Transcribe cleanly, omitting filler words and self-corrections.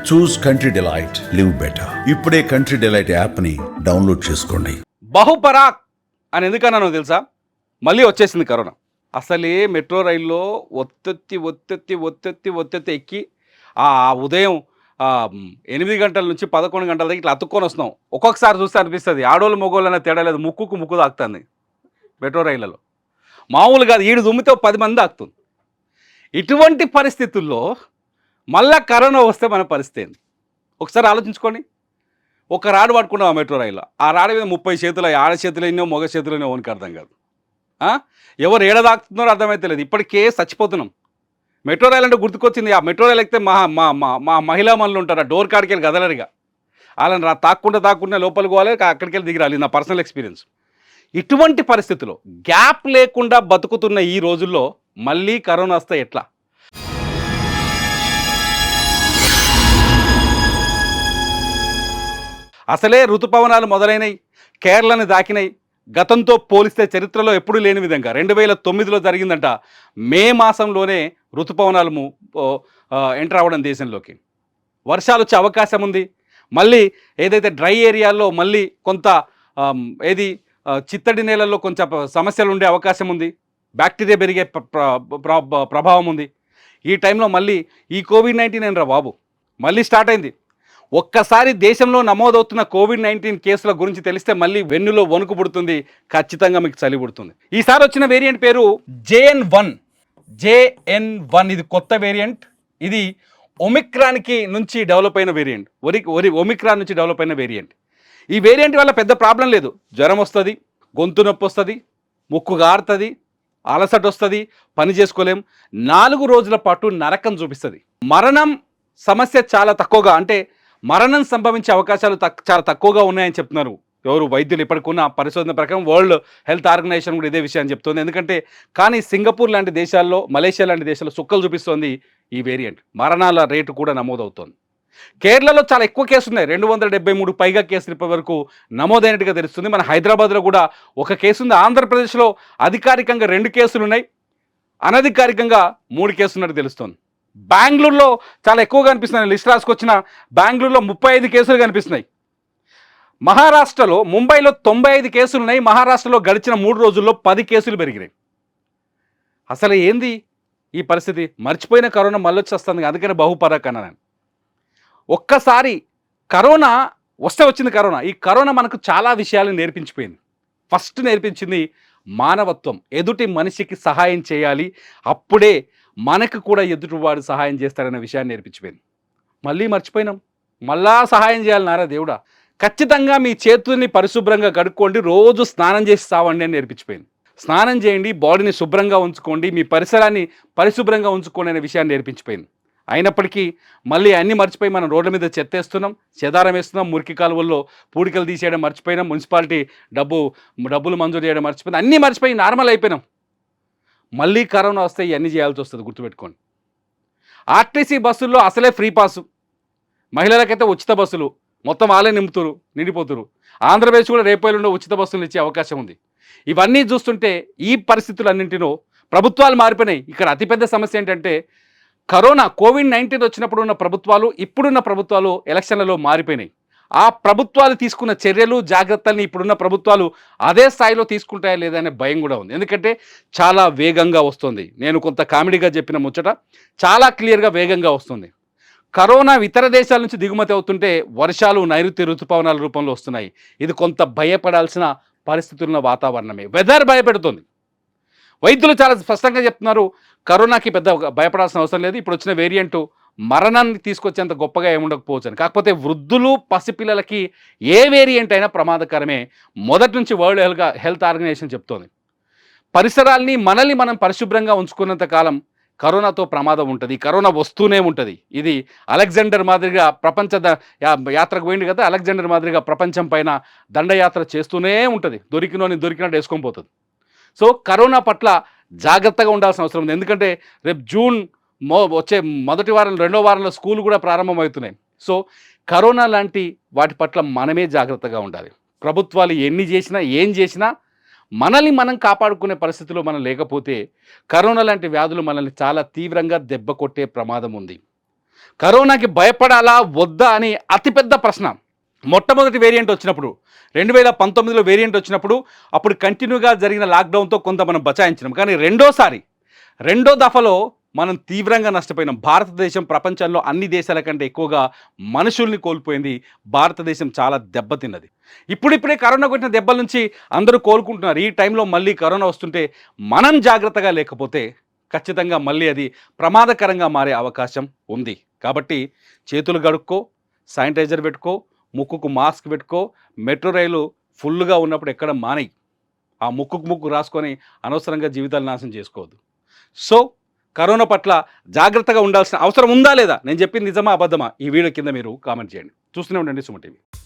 చూస్ country delight, live better. ఇప్పుడే country delight యాప్ని download చేసుకోండి. బహుపరాక్ అని ఎందుకన్నానో తెలుసా? మళ్ళీ వచ్చేసింది కరోనా. అసలే మెట్రో రైల్లో ఒత్తెత్తి ఎక్కి ఉదయం 8 గంటల నుంచి 11 గంటల దాకా ఇట్లా అతుక్కొని వస్తున్నాం. ఒక్కొక్కసారి చూస్తే అనిపిస్తుంది ఆడోళ్ళు మగోళ్ళు అనే తేడా లేదు, ముక్కు తాకుతుంది మెట్రో రైళ్లలో. మామూలు కాదు, ఈడు దుమ్మితే 10 మంది తాకుతుంది. ఇటువంటి పరిస్థితుల్లో మళ్ళా కరోనా వస్తే మన పరిస్థితి ఏంది ఒకసారి ఆలోచించుకోండి. ఒక రాడు పట్టుకున్నాం ఆ మెట్రో రైల్లో, ఆ రాడు మీద 30 చేతులు, ఆడ చేతులు ఎన్నో మగ చేతులు ఎన్నో ఓనికి అర్థం కాదు. ఎవరు ఏడ తాకుతున్నారో అర్థమైతే లేదు. ఇప్పటికే చచ్చిపోతున్నాం. మెట్రో రైలు అంటే గుర్తుకొచ్చింది, ఆ మెట్రో రైలు ఎక్కితే మా మహిళా మనులు ఉంటారు, ఆ డోర్ కాడికి వెళ్ళి కదలరుగా, వాళ్ళని తాక్కుండా లోపలికి పోవాలి, అక్కడికి వెళ్ళి దిగిరాలి. నా పర్సనల్ ఎక్స్పీరియన్స్. ఇటువంటి పరిస్థితుల్లో గ్యాప్ లేకుండా బతుకుతున్న ఈ రోజుల్లో మళ్ళీ కరోనా వస్తే ఎట్లా? అసలే ఋతుపవనాలు మొదలైనవి, కేరళని దాకినాయి. గతంతో పోలిస్తే చరిత్రలో ఎప్పుడూ లేని విధంగా 2009లో జరిగిందంట. మే మాసంలోనే ఋతుపవనాలు ఎంటర్ అవ్వడం దేశంలోకి. వర్షాలు వచ్చే అవకాశం ఉంది. మళ్ళీ ఏదైతే డ్రై ఏరియాల్లో మళ్ళీ కొంత చిత్తడి నేలల్లో కొంచెం సమస్యలు ఉండే అవకాశం ఉంది. బ్యాక్టీరియా పెరిగే ప్రభావం ఉంది. ఈ టైంలో మళ్ళీ ఈ కోవిడ్-19 ఏంట్రా బాబు మళ్ళీ స్టార్ట్ అయింది. ఒక్కసారి దేశంలో నమోదవుతున్న కోవిడ్-19 కేసుల గురించి తెలిస్తే మళ్ళీ వెన్నులో వణుకు పుడుతుంది, ఖచ్చితంగా మీకు చలి పుడుతుంది. ఈసారి వచ్చిన వేరియంట్ పేరు JN1. ఇది కొత్త వేరియంట్. ఇది ఒమిక్రాన్కి నుంచి డెవలప్ అయిన వేరియంట్. ఒమిక్రాన్ నుంచి డెవలప్ అయిన వేరియంట్. ఈ వేరియంట్ వల్ల పెద్ద ప్రాబ్లం లేదు. జ్వరం వస్తుంది, గొంతు నొప్పి వస్తుంది, ముక్కు గారుతుంది, అలసట వస్తుంది, పని చేసుకోలేం, 4 రోజుల పాటు నరకం చూపిస్తుంది. మరణం సమస్య చాలా తక్కువగా, అంటే మరణం సంభవించే అవకాశాలు చాలా తక్కువగా ఉన్నాయని చెప్తున్నారు ఎవరు వైద్యులు. ఇప్పటికున్న పరిశోధన ప్రకారం వరల్డ్ హెల్త్ ఆర్గనైజేషన్ కూడా ఇదే విషయాన్ని చెప్తుంది. ఎందుకంటే కానీ సింగపూర్ లాంటి దేశాల్లో, మలేషియా లాంటి దేశాల్లో సుక్కలు చూపిస్తోంది ఈ వేరియంట్. మరణాల రేటు కూడా నమోదవుతోంది. కేరళలో చాలా ఎక్కువ కేసులు ఉన్నాయి, 273 పైగా కేసులు ఇప్పటి వరకు నమోదైనట్టుగా తెలుస్తుంది. మన హైదరాబాద్లో కూడా ఒక కేసు ఉంది. ఆంధ్రప్రదేశ్లో అధికారికంగా 2 కేసులు ఉన్నాయి, అనధికారికంగా 3 కేసులు ఉన్నట్టు తెలుస్తోంది. బెంగళూరులో చాలా ఎక్కువగా కనిపిస్తున్నాయి. లిస్ట్ రాసుకొచ్చిన బెంగళూరులో 35 కేసులు కనిపిస్తున్నాయి. మహారాష్ట్రలో, ముంబైలో 95 కేసులు ఉన్నాయి. మహారాష్ట్రలో గడిచిన 3 రోజుల్లో 10 కేసులు పెరిగినాయి. అసలు ఏంది ఈ పరిస్థితి? మర్చిపోయిన కరోనా మళ్ళొచ్చి వస్తుంది. అందుకని బహుపరాక్ అన్నాను. ఒక్కసారి కరోనా వస్తే వచ్చింది కరోనా. ఈ కరోనా మనకు చాలా విషయాలు నేర్పించిపోయింది. ఫస్ట్ నేర్పించింది మానవత్వం. ఎదుటి మనిషికి సహాయం చేయాలి, అప్పుడే మనకు కూడా ఎదుటివాడు సహాయం చేస్తారనే విషయాన్ని నేర్పించిపోయింది. మళ్ళీ మర్చిపోయినాం. మళ్ళా సహాయం చేయాలి నారా దేవుడా. ఖచ్చితంగా మీ చేతుల్ని పరిశుభ్రంగా కడుక్కోండి, రోజు స్నానం చేసి సావండి అని నేర్పించిపోయింది. స్నానం చేయండి, బాడీని శుభ్రంగా ఉంచుకోండి, మీ పరిసరాన్ని పరిశుభ్రంగా ఉంచుకోండి అనే విషయాన్ని నేర్పించిపోయింది. అయినప్పటికీ మళ్ళీ అన్నీ మర్చిపోయి మనం రోడ్ల మీద చెత్తేస్తున్నాం, చెదారం వేస్తున్నాం, మురికి కాలువల్లో పూడికలు తీసేయడం మర్చిపోయినాం, మున్సిపాలిటీ డబ్బులు మంజూరు చేయడం మర్చిపోయినాం, అన్నీ మర్చిపోయి నార్మల్ అయిపోయినాం. మళ్ళీ కరోనా వస్తే ఇవన్నీ చేయాల్సి వస్తుంది, గుర్తుపెట్టుకోండి. ఆర్టీసీ బస్సుల్లో అసలే ఫ్రీ పాసు, మహిళలకైతే ఉచిత బస్సులు, మొత్తం వాళ్ళే నిండిపోతురు. ఆంధ్రప్రదేశ్ కూడా రేపేళ్ళలో ఉచిత బస్సులు ఇచ్చే అవకాశం ఉంది. ఇవన్నీ చూస్తుంటే ఈ పరిస్థితులన్నింటిలో ప్రభుత్వాలు మారిపోయినాయి. ఇక్కడ అతిపెద్ద సమస్య ఏంటంటే కరోనా కోవిడ్-19 వచ్చినప్పుడు ఉన్న ప్రభుత్వాలు, ఇప్పుడున్న ప్రభుత్వాలు ఎలక్షన్లలో మారిపోయినాయి. ఆ ప్రభుత్వాలు తీసుకున్న చర్యలు, జాగ్రత్తల్ని ఇప్పుడున్న ప్రభుత్వాలు అదే స్థాయిలో తీసుకుంటాయా లేదా అనే భయం కూడా ఉంది. ఎందుకంటే చాలా వేగంగా వస్తుంది. నేను కొంత కామెడీగా చెప్పిన ముచ్చట చాలా క్లియర్గా వేగంగా వస్తుంది. కరోనా ఇతర దేశాల నుంచి దిగుమతి అవుతుంటే వర్షాలు, నైరుతి ఋతుపవనాల రూపంలో వస్తున్నాయి. ఇది కొంత భయపడాల్సిన పరిస్థితున్న వాతావరణమే. వెదర్ భయపెడుతుంది. వైద్యులు చాలా స్పష్టంగా చెప్తున్నారు, కరోనాకి పెద్ద భయపడాల్సిన అవసరం లేదు. ఇప్పుడు వచ్చిన వేరియంట్ మరణాన్ని తీసుకొచ్చేంత గొప్పగా ఏముండకపోవచ్చు అని. కాకపోతే వృద్ధులు, పసిపిల్లలకి ఏ వేరియంట్ అయినా ప్రమాదకరమే. మొదటి నుంచి వరల్డ్ హెల్త్ ఆర్గనైజేషన్ చెప్తోంది. పరిసరాల్ని, మనల్ని మనం పరిశుభ్రంగా ఉంచుకున్నంత కాలం కరోనాతో ప్రమాదం ఉంటుంది. కరోనా వస్తూనే ఉంటుంది. ఇది అలెగ్జాండర్ మాదిరిగా ప్రపంచ యాత్రకు పోయింది కదా, అలెగ్జాండర్ మాదిరిగా ప్రపంచం పైన దండయాత్ర చేస్తూనే ఉంటుంది. దొరికినట్టు వేసుకొని పోతుంది. సో కరోనా పట్ల జాగ్రత్తగా ఉండాల్సిన అవసరం ఉంది. ఎందుకంటే రేపు జూన్ వచ్చే మొదటి వారం, 2వ వారంలో స్కూల్ కూడా ప్రారంభమవుతున్నాయి. సో కరోనా లాంటి వాటి పట్ల మనమే జాగ్రత్తగా ఉండాలి. ప్రభుత్వాలు ఎన్ని చేసినా, ఏం చేసినా మనల్ని మనం కాపాడుకునే పరిస్థితిలో మనం లేకపోతే కరోనా లాంటి వ్యాధులు మనల్ని చాలా తీవ్రంగా దెబ్బ కొట్టే ప్రమాదం ఉంది. కరోనాకి భయపడాలా వద్దా అని అతిపెద్ద ప్రశ్న. మొట్టమొదటి వేరియంట్ వచ్చినప్పుడు 2019లో వేరియంట్ వచ్చినప్పుడు అప్పుడు కంటిన్యూగా జరిగిన లాక్డౌన్తో కొంత మనం బచాయించినాం. కానీ రెండో దఫలో మనం తీవ్రంగా నష్టపోయినాం. భారతదేశం ప్రపంచంలో అన్ని దేశాల కంటే ఎక్కువగా మనుషుల్ని కోల్పోయింది. భారతదేశం చాలా దెబ్బతిన్నది. ఇప్పుడిప్పుడే కరోనా కొట్టిన దెబ్బల నుంచి అందరూ కోలుకుంటున్నారు. ఈ టైంలో మళ్ళీ కరోనా వస్తుంటే మనం జాగ్రత్తగా లేకపోతే ఖచ్చితంగా మళ్ళీ అది ప్రమాదకరంగా మారే అవకాశం ఉంది. కాబట్టి చేతులు కడుక్కో, శానిటైజర్ పెట్టుకో, ముక్కుకు మాస్క్ పెట్టుకో, మెట్రో రైలు ఫుల్గా ఉన్నప్పుడు ఎక్కడ మానేయి. ఆ ముక్కు రాసుకొని అనవసరంగా జీవితాలు నాశనం చేసుకోవద్దు. సో కరోనా పట్ల జాగ్రత్తగా ఉండాల్సిన అవసరం ఉందా లేదా? నేను చెప్పింది నిజమా అబద్ధమా? ఈ వీడియో కింద మీరు కామెంట్ చేయండి. చూస్తూనే ఉండండి సుమన్ టీవీ.